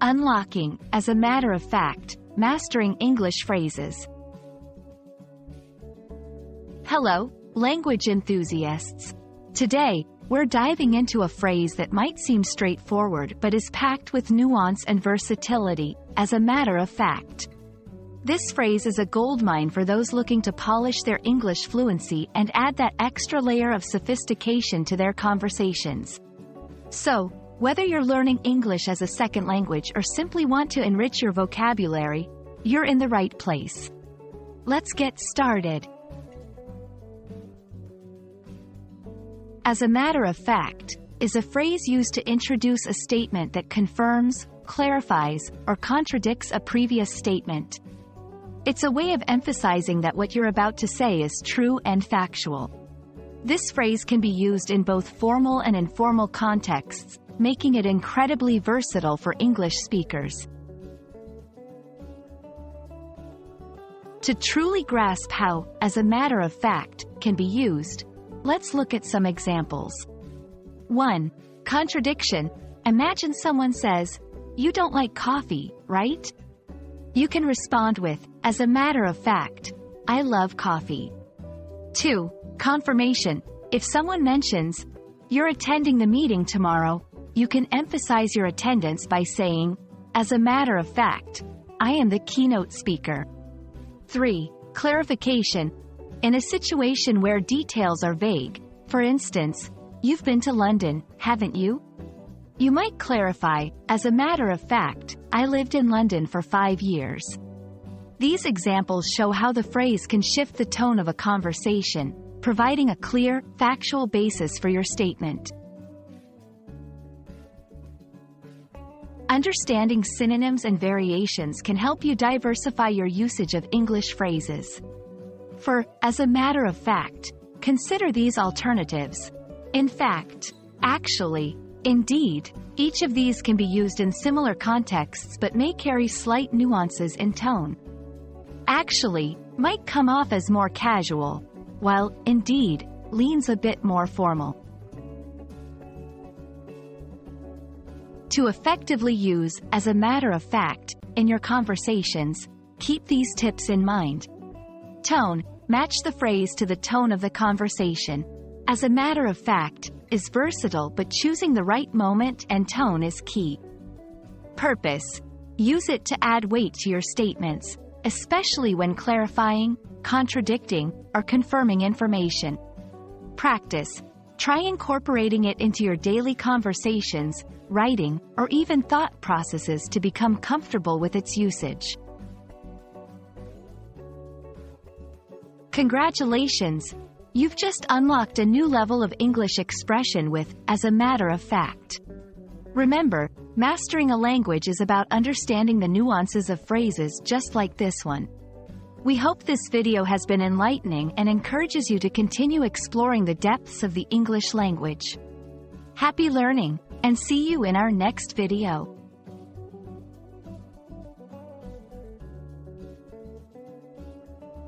Unlocking, as a matter of fact, mastering English phrases. Hello, language enthusiasts. Today, we're diving into a phrase that might seem straightforward but is packed with nuance and versatility, as a matter of fact. This phrase is a goldmine for those looking to polish their English fluency and add that extra layer of sophistication to their conversations. So, whether you're learning English as a second language or simply want to enrich your vocabulary, you're in the right place. Let's get started. As a matter of fact, is a phrase used to introduce a statement that confirms, clarifies, or contradicts a previous statement. It's a way of emphasizing that what you're about to say is true and factual. This phrase can be used in both formal and informal contexts, making it incredibly versatile for English speakers. To truly grasp how, as a matter of fact, can be used, let's look at some examples. 1. Contradiction. Imagine someone says, "You don't like coffee, right?" You can respond with, "As a matter of fact, I love coffee." 2. Confirmation. If someone mentions, "You're attending the meeting tomorrow," you can emphasize your attendance by saying, "As a matter of fact, I am the keynote speaker." 3. Clarification. In a situation where details are vague, for instance, "You've been to London, haven't you?" You might clarify, "As a matter of fact, I lived in London for 5 years." These examples show how the phrase can shift the tone of a conversation, providing a clear, factual basis for your statement. Understanding synonyms and variations can help you diversify your usage of English phrases. For, as a matter of fact, consider these alternatives. In fact, actually, indeed, each of these can be used in similar contexts but may carry slight nuances in tone. Actually might come off as more casual, while indeed leans a bit more formal. To effectively use, as a matter of fact, in your conversations, keep these tips in mind. Tone. Match the phrase to the tone of the conversation. As a matter of fact, is versatile but choosing the right moment and tone is key. Purpose. Use it to add weight to your statements, especially when clarifying, contradicting, or confirming information. Practice. Try incorporating it into your daily conversations, writing, or even thought processes to become comfortable with its usage. Congratulations! You've just unlocked a new level of English expression with, as a matter of fact. Remember, mastering a language is about understanding the nuances of phrases just like this one. We hope this video has been enlightening and encourages you to continue exploring the depths of the English language. Happy learning, and see you in our next video.